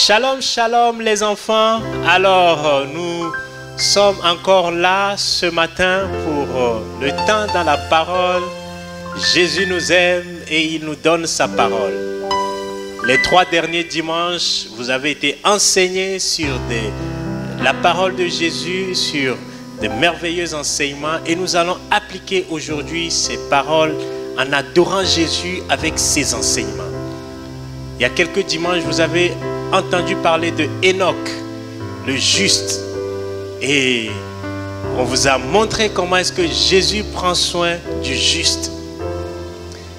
Shalom, shalom les enfants. Alors, nous sommes encore là ce matin pour le temps dans la parole. Jésus nous aime et il nous donne sa parole. Les 3 derniers dimanches, vous avez été enseignés sur la parole de Jésus, sur de merveilleux enseignements. Et nous allons appliquer aujourd'hui ces paroles en adorant Jésus avec ses enseignements. Il y a quelques dimanches, vous avez entendu parler de Enoch, le juste. Et on vous a montré comment est-ce que Jésus prend soin du juste.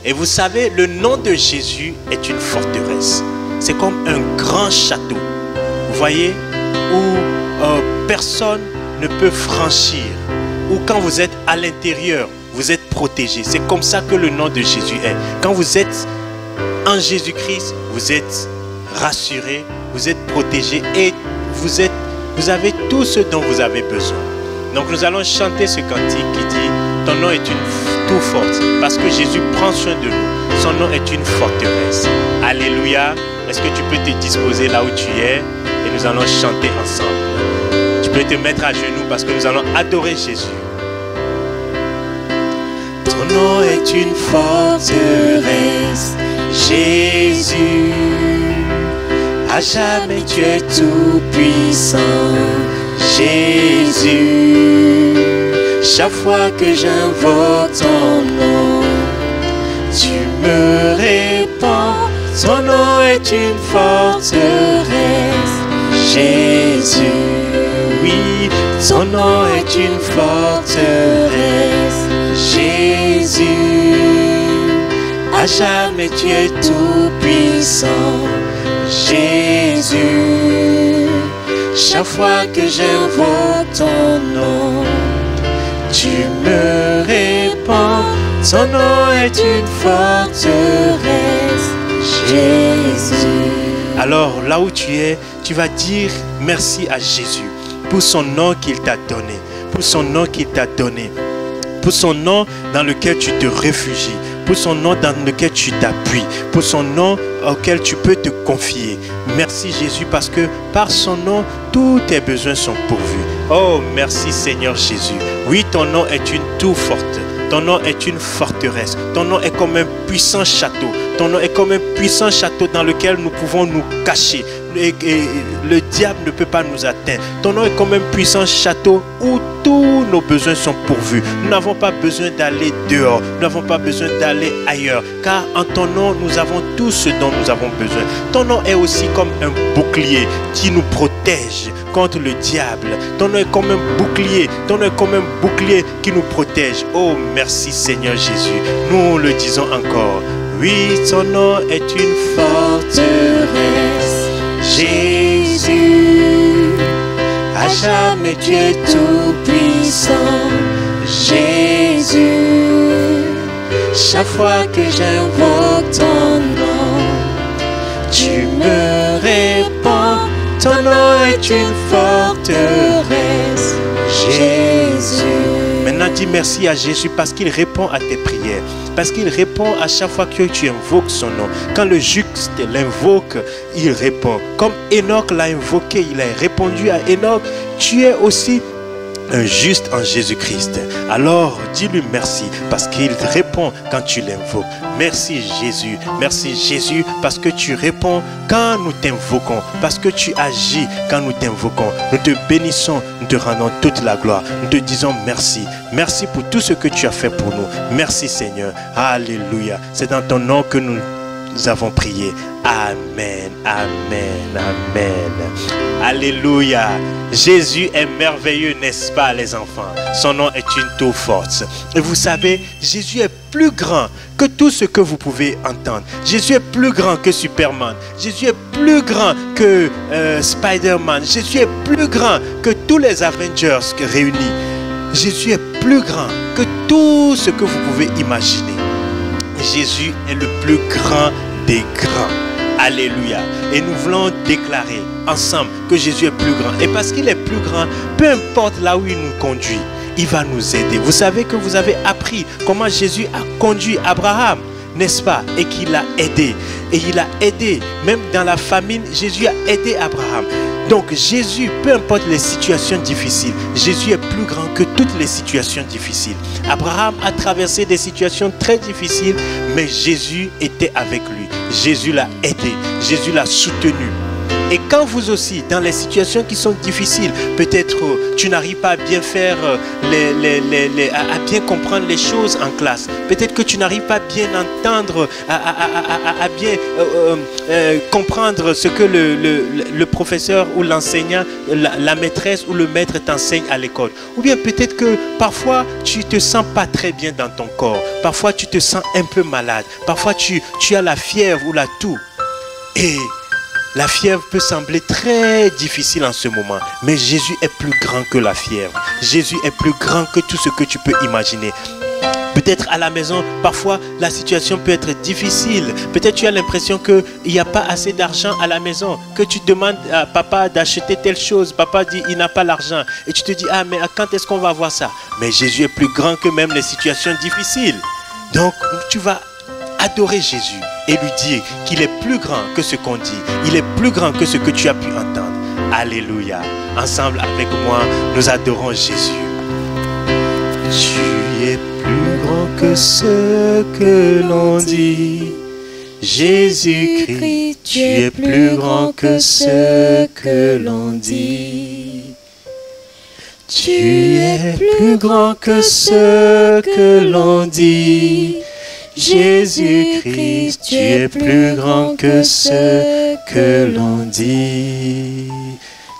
Et vous savez, le nom de Jésus est une forteresse. C'est comme un grand château. Vous voyez, où personne ne peut franchir. Ou quand vous êtes à l'intérieur, vous êtes protégé. C'est comme ça que le nom de Jésus est. Quand vous êtes en Jésus-Christ, vous êtes rassuré, vous êtes protégé et vous avez tout ce dont vous avez besoin. Donc nous allons chanter ce cantique qui dit « Ton nom est une tour forte » parce que Jésus prend soin de nous. Son nom est une forteresse. Alléluia. Est-ce que tu peux te disposer là où tu es et nous allons chanter ensemble. Tu peux te mettre à genoux parce que nous allons adorer Jésus. Ton nom est une forteresse, Jésus. À jamais tu es tout puissant, Jésus. Chaque fois que j'invoque ton nom, tu me réponds. Ton nom est une forteresse, Jésus. Oui, ton nom est une forteresse, Jésus. À jamais tu es tout puissant, Jésus. Chaque fois que j'invoque ton nom, tu me réponds. Ton nom est une forteresse, Jésus. Alors là où tu es, tu vas dire merci à Jésus pour son nom qu'il t'a donné, pour son nom qu'il t'a donné, pour son nom dans lequel tu te réfugies, pour son nom dans lequel tu t'appuies, pour son nom auquel tu peux te confier. Merci Jésus parce que par son nom, tous tes besoins sont pourvus. Oh, merci Seigneur Jésus. Oui, ton nom est une tour forte. Ton nom est une forteresse. Ton nom est comme un puissant château. Ton nom est comme un puissant château dans lequel nous pouvons nous cacher. Et le diable ne peut pas nous atteindre. Ton nom est comme un puissant château où tous nos besoins sont pourvus. Nous n'avons pas besoin d'aller dehors. Nous n'avons pas besoin d'aller ailleurs. Car en ton nom, nous avons tout ce dont nous avons besoin. Ton nom est aussi comme un bouclier qui nous protège contre le diable. Ton nom est comme un bouclier. Ton nom est comme un bouclier qui nous protège. Oh, merci Seigneur Jésus. Nous le disons encore. Oui, ton nom est une forteresse, Jésus. À jamais tu es tout puissant, Jésus. Chaque fois que j'invoque ton nom, tu me réponds. Ton nom est une forteresse, Jésus. Maintenant, dis merci à Jésus parce qu'il répond à tes prières. Parce qu'il répond à chaque fois que tu invoques son nom. Quand le juste l'invoque, il répond. Comme Enoch l'a invoqué, il a répondu à Enoch. Tu es aussi un juste en Jésus-Christ. Alors, dis-lui merci parce qu'il répond quand tu l'invoques. Merci Jésus. Merci Jésus parce que tu réponds quand nous t'invoquons. Parce que tu agis quand nous t'invoquons. Nous te bénissons, nous te rendons toute la gloire. Nous te disons merci. Merci pour tout ce que tu as fait pour nous. Merci Seigneur. Alléluia. C'est dans ton nom que nous avons prié. Amen, amen, amen. Alléluia. Jésus est merveilleux, n'est-ce pas les enfants? Son nom est une tour forte. Et vous savez, Jésus est plus grand que tout ce que vous pouvez entendre. Jésus est plus grand que Superman. Jésus est plus grand que Spider-Man. Jésus est plus grand que tous les Avengers réunis. Jésus est plus grand que tout ce que vous pouvez imaginer. Jésus est le plus grand des grands. Alléluia. Et nous voulons déclarer ensemble que Jésus est plus grand. Et parce qu'il est plus grand, peu importe là où il nous conduit, il va nous aider. Vous savez que vous avez appris comment Jésus a conduit Abraham. n'est-ce pas? Et qu'il l'a aidé. Et il a aidé, même dans la famine, Jésus a aidé Abraham. Donc Jésus, peu importe les situations difficiles, Jésus est plus grand que toutes les situations difficiles. Abraham a traversé des situations très difficiles, mais Jésus était avec lui. Jésus l'a aidé, Jésus l'a soutenu. Et quand vous aussi, dans les situations qui sont difficiles, peut-être tu n'arrives pas à bien faire, à bien comprendre les choses en classe. Peut-être que tu n'arrives pas à bien entendre, à bien comprendre ce que le professeur ou l'enseignant, la maîtresse ou le maître t'enseigne à l'école. Ou bien peut-être que parfois tu ne te sens pas très bien dans ton corps. Parfois tu te sens un peu malade. Parfois tu as la fièvre ou la toux. Et la fièvre peut sembler très difficile en ce moment, mais Jésus est plus grand que la fièvre. Jésus est plus grand que tout ce que tu peux imaginer. Peut-être à la maison, parfois la situation peut être difficile. Peut-être tu as l'impression qu'il n'y a pas assez d'argent à la maison, que tu demandes à papa d'acheter telle chose. Papa dit il n'a pas l'argent. Et tu te dis, ah mais quand est-ce qu'on va voir ça? Mais Jésus est plus grand que même les situations difficiles. Donc tu vas adorer Jésus et lui dire qu'il est plus grand que ce qu'on dit. Il est plus grand que ce que tu as pu entendre. Alléluia. Ensemble avec moi, nous adorons Jésus. Tu es plus grand que ce que l'on dit. Jésus-Christ, tu es plus grand que ce que l'on dit. Tu es plus grand que ce que l'on dit. Jésus-Christ, tu es plus grand que ce que l'on dit.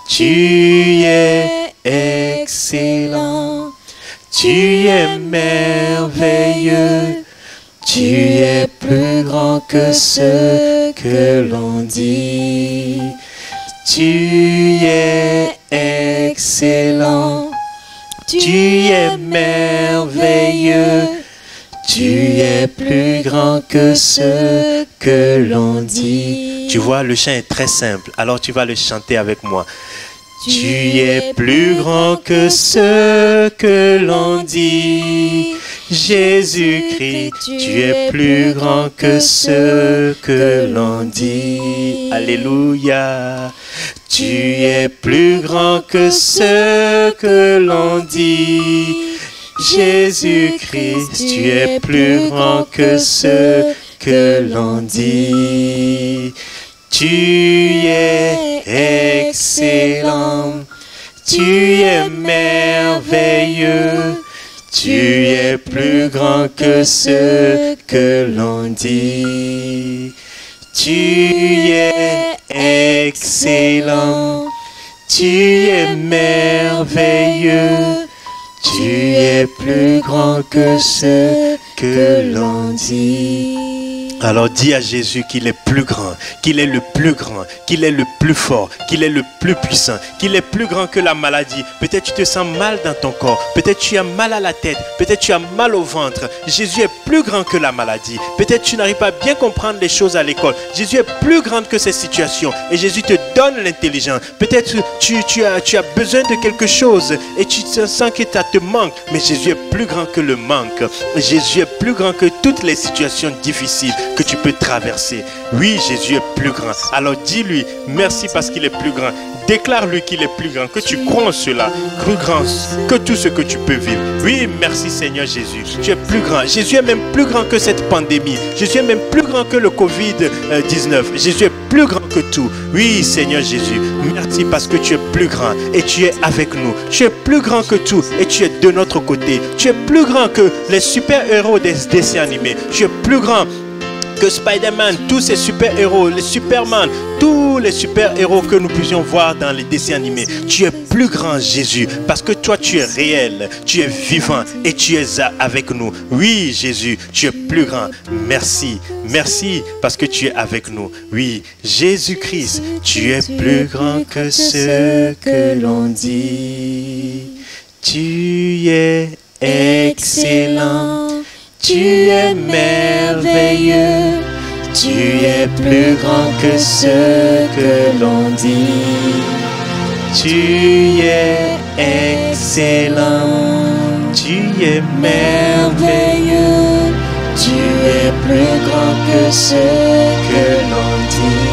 Tu es excellent, tu es merveilleux, tu es plus grand que ce que l'on dit. Tu es excellent, tu es merveilleux. Tu es plus grand que ce que l'on dit. Tu vois, le chant est très simple. Alors tu vas le chanter avec moi. Tu es plus grand que ce que l'on dit. Jésus-Christ, tu es plus grand que ce que l'on dit. Alléluia. Tu es plus grand que ce que l'on dit. Jésus-Christ, tu es plus grand que ce que l'on dit. Tu es excellent, tu es merveilleux, tu es plus grand que ce que l'on dit. Tu es excellent, tu es merveilleux. Tu es plus grand que ce que l'on dit. Alors dis à Jésus qu'il est plus grand, qu'il est le plus grand, qu'il est le plus fort, qu'il est le plus puissant, qu'il est plus grand que la maladie. Peut-être tu te sens mal dans ton corps, peut-être tu as mal à la tête, peut-être tu as mal au ventre. Jésus est plus grand que la maladie. Peut-être tu n'arrives pas à bien comprendre les choses à l'école. Jésus est plus grand que ces situations et Jésus te donne l'intelligence. Peut-être tu as besoin de quelque chose et tu sens que ça te manque, mais Jésus est plus grand que le manque. Jésus est plus grand que toutes les situations difficiles que tu peux traverser. Oui, Jésus est plus grand. Alors dis-lui merci parce qu'il est plus grand. Déclare-lui qu'il est plus grand, que tu crois en cela, plus grand que tout ce que tu peux vivre. Oui, merci Seigneur Jésus. Tu es plus grand. Jésus est même plus grand que cette pandémie. Jésus est même plus grand que le Covid-19. Jésus est plus grand que tout. Oui, Seigneur Jésus, merci parce que tu es plus grand et tu es avec nous. Tu es plus grand que tout et tu es de notre côté. Tu es plus grand que les super-héros des dessins animés. Tu es plus grand que Spider-Man, tous ces super-héros, les Superman, tous les super-héros que nous puissions voir dans les dessins animés. Tu es plus grand, Jésus, parce que toi, tu es réel, tu es vivant et tu es avec nous. Oui, Jésus, tu es plus grand. Merci, merci, parce que tu es avec nous. Oui, Jésus-Christ, tu es plus grand que ce que l'on dit. Tu es excellent. Tu es merveilleux, tu es plus grand que ce que l'on dit. Tu es excellent, tu es merveilleux, tu es est plus grand que ce que l'on dit.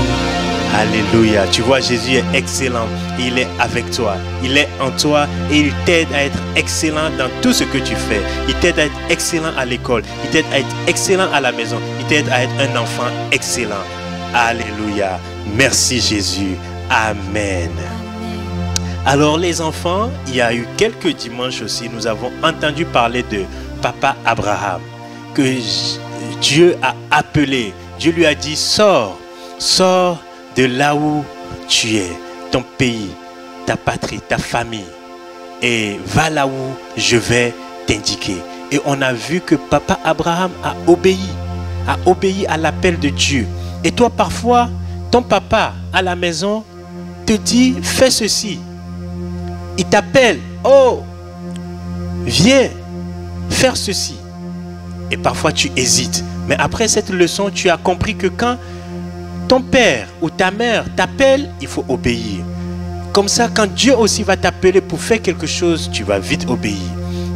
Alléluia. Tu vois, Jésus est excellent. Il est avec toi. Il est en toi et il t'aide à être excellent dans tout ce que tu fais. Il t'aide à être excellent à l'école. Il t'aide à être excellent à la maison. Il t'aide à être un enfant excellent. Alléluia. Merci Jésus. Amen. Alors les enfants, il y a eu quelques dimanches aussi, nous avons entendu parler de Papa Abraham, que Dieu a appelé. Dieu lui a dit, sors de là où tu es, ton pays, ta patrie, ta famille, et va là où je vais t'indiquer. Et on a vu que Papa Abraham a obéi à l'appel de Dieu. Et toi, parfois, ton papa à la maison te dit, fais ceci. Il t'appelle, oh, viens faire ceci. Et parfois tu hésites. Mais après cette leçon, tu as compris que quand ton père ou ta mère t'appelle, il faut obéir. Comme ça, quand Dieu aussi va t'appeler pour faire quelque chose, tu vas vite obéir.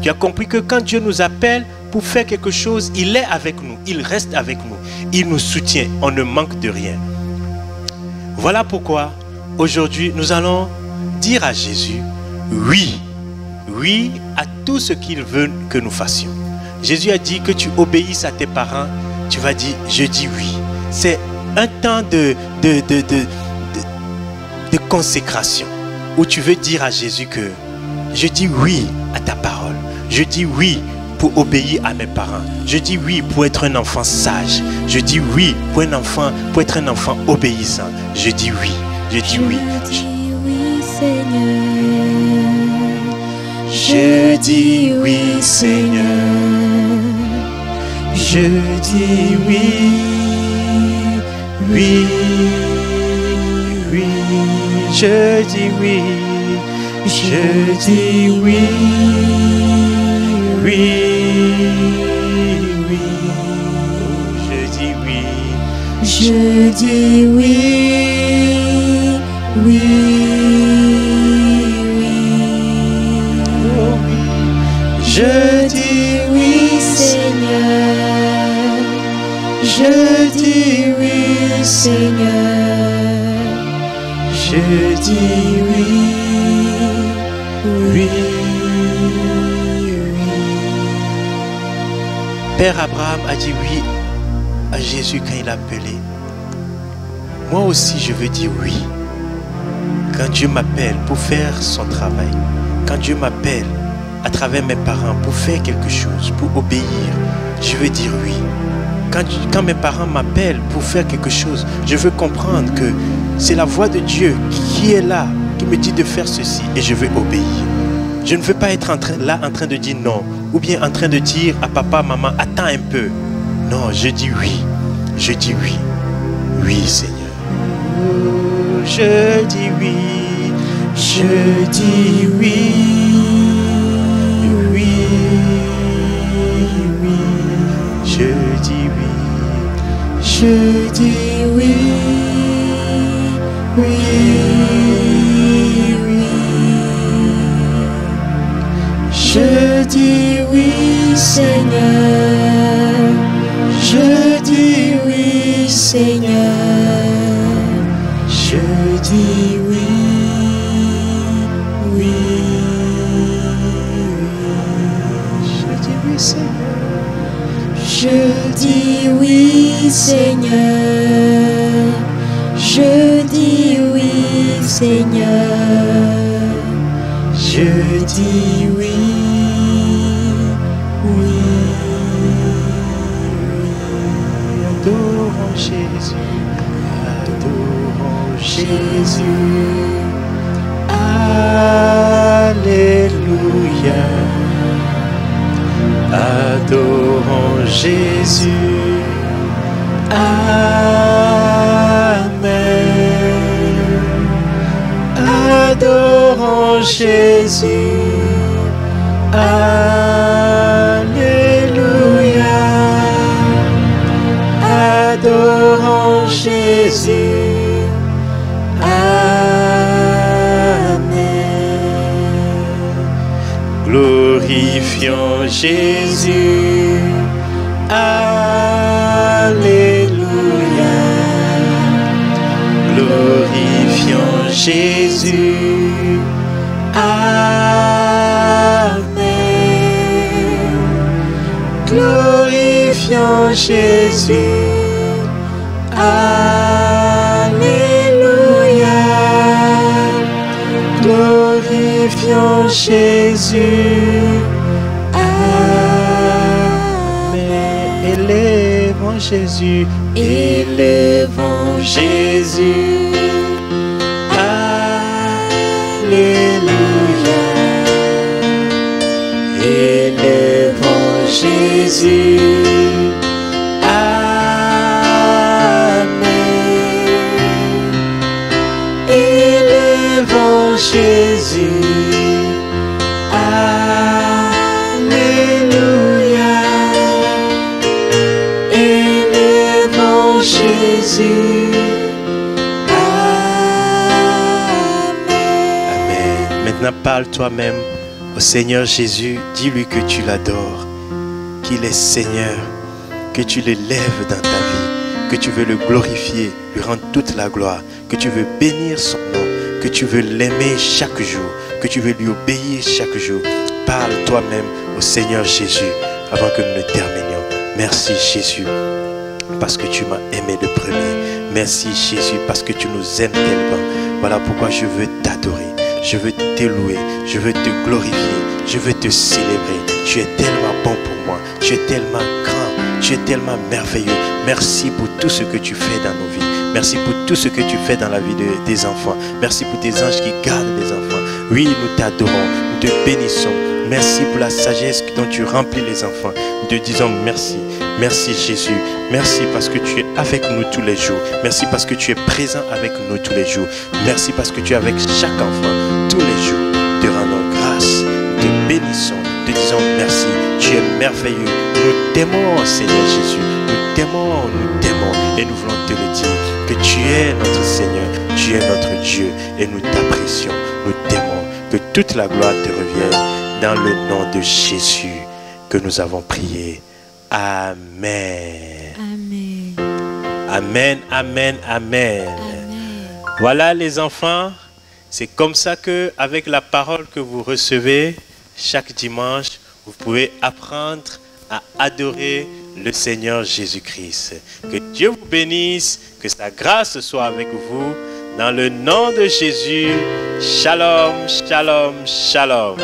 Tu as compris que quand Dieu nous appelle pour faire quelque chose, il est avec nous, il reste avec nous, il nous soutient, on ne manque de rien. Voilà pourquoi aujourd'hui nous allons dire à Jésus oui, oui à tout ce qu'il veut que nous fassions. Jésus a dit que tu obéisses à tes parents, tu vas dire je dis oui. C'est un temps de consécration où tu veux dire à Jésus que je dis oui à ta parole. Je dis oui pour obéir à mes parents. Je dis oui pour être un enfant sage. Je dis oui pour être un enfant obéissant. Je dis oui. Je dis oui. Je dis oui, Seigneur. Je dis oui, Seigneur. Je dis oui. Oui, oui, je dis oui, je dis oui, oui, oui, je dis oui, je dis oui, oui, oui, je dis oui, Seigneur, je dis oui, Seigneur, je dis oui, oui, oui. Père Abraham a dit oui à Jésus quand il a appelé. Moi aussi je veux dire oui. Quand Dieu m'appelle pour faire son travail, quand Dieu m'appelle à travers mes parents pour faire quelque chose, pour obéir, je veux dire oui. Quand mes parents m'appellent pour faire quelque chose, je veux comprendre que c'est la voix de Dieu qui est là, qui me dit de faire ceci et je veux obéir. Je ne veux pas être en train de dire non, ou bien en train de dire à papa, maman, attends un peu. Non, je dis oui, je dis oui. Oui, Seigneur. Oh, je dis oui, je dis oui, oui, oui, je dis oui, je dis oui, oui, oui, je dis oui, Seigneur, je dis oui, Seigneur, je dis oui, oui, je dis oui, Seigneur. Je dis oui, Seigneur. Je dis oui, Seigneur. Je dis oui, oui, oui. Adorons Jésus, adorons Jésus. Alléluia. Adorons Jésus. Amen. Adorons Jésus. Alléluia. Adorons Jésus. Glorifions Jésus, Alléluia. Glorifions Jésus. Amen. Glorifions Jésus. Alléluia. Glorifions Jésus. Amen. Élevons Jésus. Élevons Jésus. Alléluia. Élevons Jésus. Amen. Élevons Jésus. Alléluia. Élevons Jésus. Amen. Maintenant, parle toi-même au Seigneur Jésus. Dis-lui que tu l'adores, qu'il est Seigneur, que tu l'élèves dans ta vie, que tu veux le glorifier, lui rendre toute la gloire, que tu veux bénir son nom, que tu veux l'aimer chaque jour, que tu veux lui obéir chaque jour. Parle toi-même au Seigneur Jésus avant que nous ne terminions. Merci Jésus, parce que tu m'as aimé le premier. Merci Jésus, parce que tu nous aimes tellement. Voilà pourquoi je veux t'adorer, je veux te louer, je veux te glorifier, je veux te célébrer. Tu es tellement bon pour moi, tu es tellement grand, tu es tellement merveilleux. Merci pour tout ce que tu fais dans nos vies. Merci pour tout ce que tu fais dans la vie des enfants. Merci pour tes anges qui gardent les enfants. Oui, nous t'adorons, nous te bénissons. Merci pour la sagesse dont tu remplis les enfants. Nous te disons merci. Merci Jésus. Merci parce que tu es avec nous tous les jours. Merci parce que tu es présent avec nous tous les jours. Merci parce que tu es avec chaque enfant tous les jours. Te rendons grâce. Nous te bénissons. Nous te disons merci. Tu es merveilleux. Nous t'aimons Seigneur Jésus. Nous t'aimons, nous t'aimons. Et nous voulons te le dire. Que tu es notre Seigneur. Tu es notre Dieu. Et nous t'apprécions. Nous t'aimons. Que toute la gloire te revienne. Dans le nom de Jésus que nous avons prié. Amen. Amen. Amen, amen, amen. Voilà les enfants, c'est comme ça que avec la parole que vous recevez chaque dimanche, vous pouvez apprendre à adorer le Seigneur Jésus-Christ. Que Dieu vous bénisse, que sa grâce soit avec vous. Dans le nom de Jésus, shalom, shalom, shalom.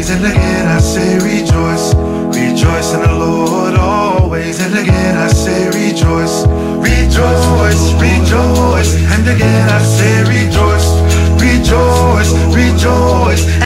And again I say rejoice, rejoice in the Lord always. And again I say rejoice, rejoice, rejoice. And again I say rejoice, rejoice, rejoice.